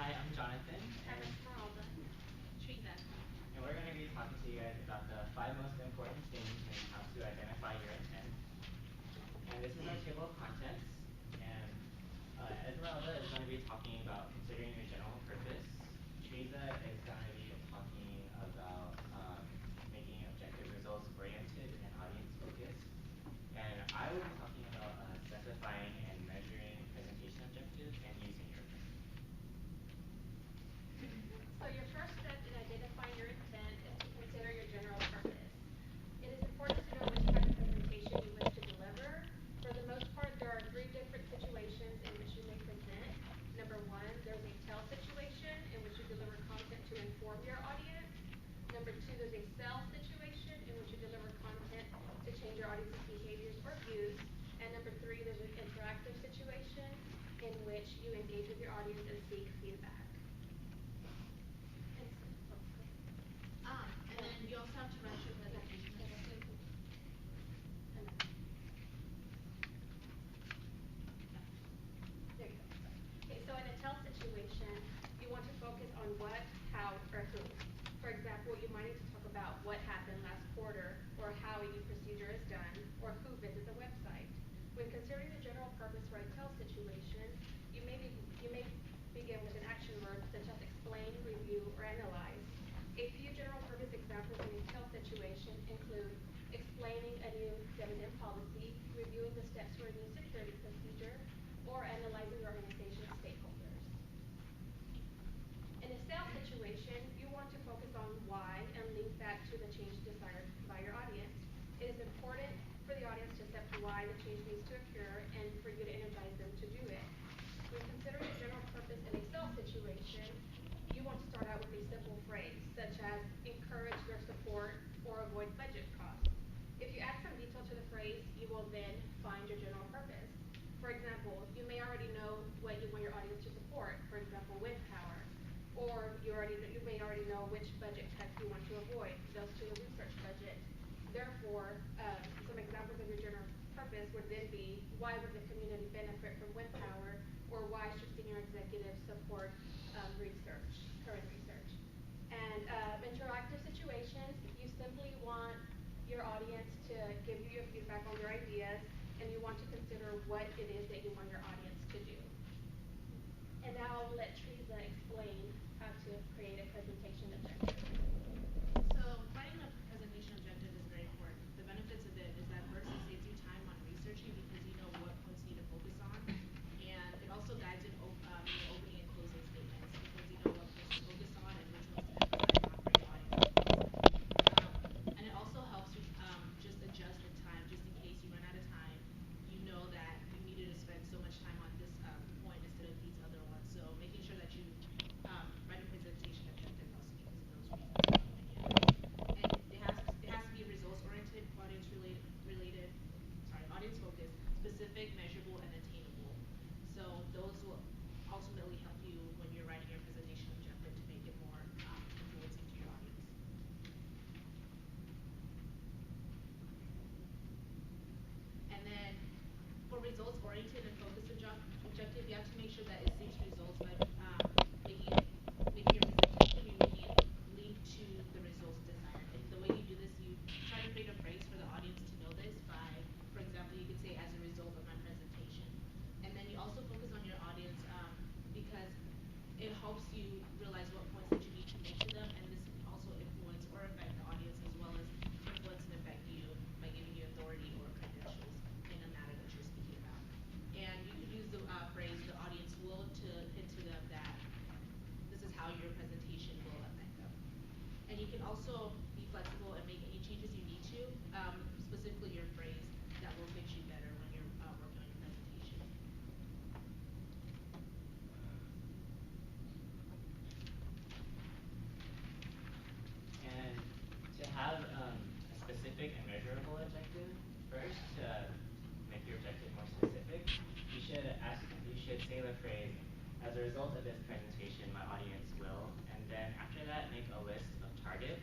Hi, I'm Jonathan, I'm and, Esmeralda. Teresa. and we're going to be talking to you guys about the 5 most important things when it comes to identify your intent. And this is our table of contents, and Esmeralda is going to be talking about considering your general purpose. Teresa is going to be talking about making objective results oriented and audience focused. And I will be talking about specifying and measuring presentation objectives and using your presentation. So your first step in identifying your intent is to consider your general purpose. It is important to know which type of presentation you wish to deliver. For the most part, there are three different situations in which you may present. Number one, there's a tell situation in which you deliver content to inform your audience. Number two, there's a sell situation in which you deliver content to change your audience's behaviors or views. And number three, there's an interactive situation in which you engage with your audience and seek feedback. And then you also have to write your presentation objective. There you go. Okay, so in a tell situation, you want to focus on what, how, or who. For example, you might need to talk about what happened last quarter, or how a new procedure is done, or who visited the website. When considering the general purpose for a tell situation, you may begin with an action word such as explain, review, or analyze. A few general purpose examples in a tell situation include explaining a new dividend policy, reviewing the steps for a new security procedure, or analyzing your organization's stakeholders. In a sales situation, you want to focus on why and link that to the change desired by your audience. It is important for the audience to accept why the change needs to occur and for you to energize them to do it. When considering a general purpose in a sales situation, you want to start out with a simple phrase, such as encourage their support or avoid budget costs. If you add some detail to the phrase, you will then find your general purpose. For example, you may already know what you want your audience to support, for example, wind power. Or you may already know which budget cuts you want to avoid, those to the research budget. Therefore, some examples of your general purpose would then be why would the community benefit from wind power, or why should senior executives support current research. And interactive situations, you simply want your audience to give you your feedback on your ideas, and you want to consider what it is that you want your audience to do. And now I'll let Teresa explain how to create a presentation objective. So writing a presentation objective is very important. The benefits of it is that first it saves you time on researching because you know what points you need to focus on. And it also guides in your opening and closing statements because you know what points to focus on and which ones to emphasize on for your audience to listen. And it also helps you just adjust the time just in case you run out of time. You know that you needed to spend so much time on this point instead of these other ones. So making sure that you write a presentation objective helps because of those reasons, in my opinion. And it has to be results oriented, audience focused, specific, measurable, and attainable. So those will ultimately help you when you're writing your presentation objective to make it more influencing to your audience. And then for results oriented and focused objective, you have to make sure that it seeks results by making it making your presentation, you're making it link to the results desired. And the way you do this, you try to create a phrase for the audience to know this by, for example, you could say as a result of my presentation. And then you also focus on your audience because it helps you realize what points that you need to make to them, and this can also influence or affect the audience as well as influence and affect you by giving you authority or credentials in a matter that you're speaking about. And you could use the phrase the audience will to hint to them that this is how your presentation will affect them. And you can also be flexible and make any changes you need to, specifically your phrase that will fit you better when you're working on your presentation. And to have a specific and measurable objective, first, to make your objective more specific, you should say the phrase, as a result of this presentation, my audience will, and then after that, make a list of targets,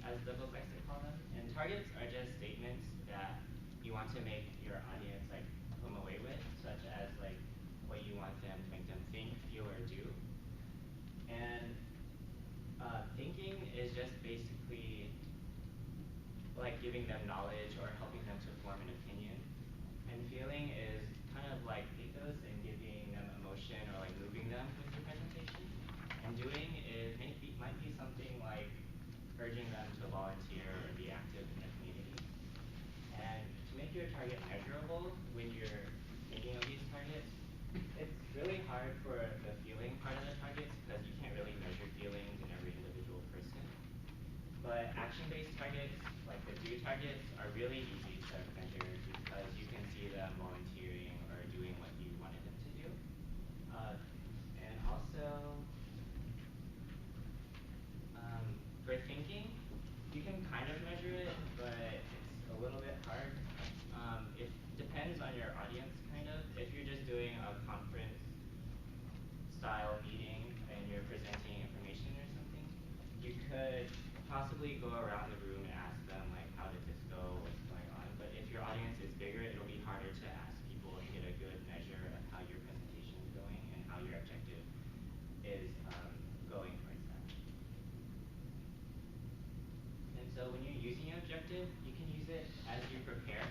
as the book likes to call them. And targets are just statements that you want to make your audience like come away with, such as like what you want them to make them think, feel, or do. them knowledge or helping them to form an opinion. And feeling is kind of like pathos and giving them emotion or like moving them with your presentation. And doing is might be something like urging them to volunteer or be active in the community. And to make your target measurable when you're thinking of these targets, it's really hard for the feeling part of the targets because you can't really measure feelings in every individual person. But action-based targets, like the do targets, are really easy to measure because you can see them volunteering or doing what you wanted them to do. And also, for thinking, you can kind of measure it, but it's a little bit hard. It depends on your audience, kind of. If you're just doing a conference style meeting and you're presenting information or something, you could possibly go around the room and ask them like, how did this go, what's going on. But if your audience is bigger, it'll be harder to ask people and get a good measure of how your presentation is going and how your objective is going towards that. And so when you're using an objective, you can use it as you prepare,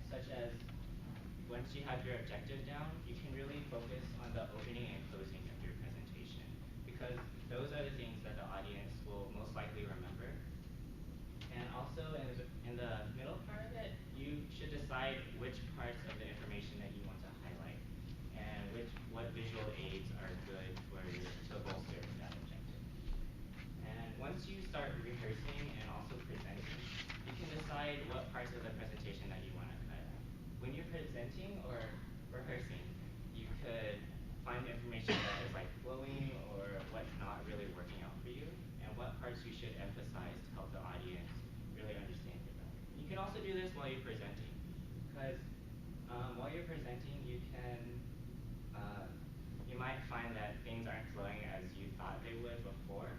such as once you have your objective down, you can really focus on the opening and closing of your presentation because those are the things that the audience will most likely remember. And also in the middle part of it, you should decide which parts of the information that you want to highlight and what visual aids are good to bolster that objective. And once you start rehearsing and also presenting, you can decide what parts of the presentation that you want to highlight. When you're presenting or rehearsing, you could find information that is like flowing or what's not really working out for you, and what parts you should emphasize to help the audience really understand it better. You can also do this while you're presenting, because while you're presenting, you might find that things aren't flowing as you thought they would before,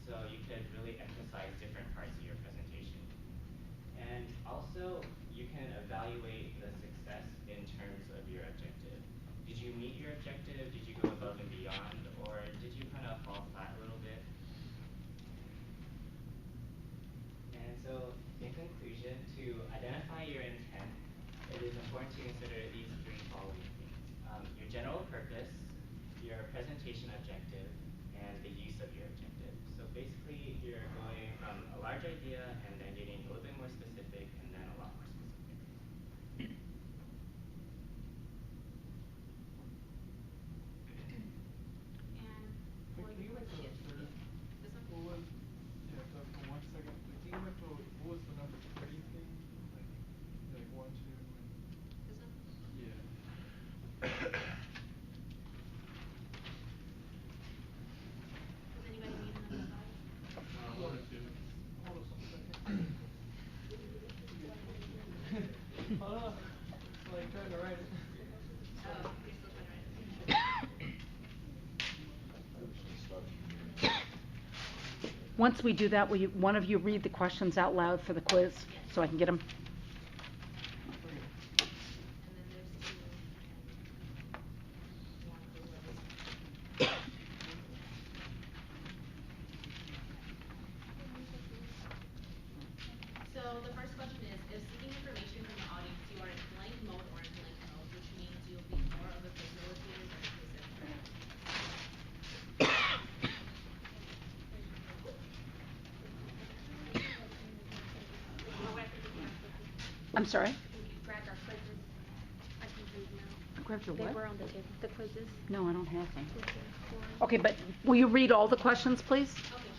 so you could really emphasize different parts of your presentation. And also, you can evaluate the success in terms of your objective. Did you meet your objective? Did you go above and beyond? Or did you kind of fall flat a little bit? And so, in conclusion, to identify your intent, it is important to consider these three following things. Your general purpose, your presentation objective, and the use of your objective. So basically, you're going from a large idea and then getting a little bit more specific and then a lot more specific. And for Can you go back to yes, the third? this one? What was, yeah, for 1 second. Can you go back to what was the number 3 thing? Like 1, 2, and This one? yeah. Does anybody need another slide? Hold on a second. Hold on. Like trying to write it. Oh, you're still trying to write it. Once we do that, will one of you read the questions out loud for the quiz so I can get them? And then there's 2 and 1 for whoever's. So the first question is, if seeking information from the audience, you are in blank mode or in blank mode, which means you'll be more of a facilitator than a presenter. I'm sorry? You grabbed our quizzes. I can read now. Grabbed your They what? were on the table, the quizzes. No, I don't have them. Quizzes, forms. Okay, but will you read all the questions, please? Okay,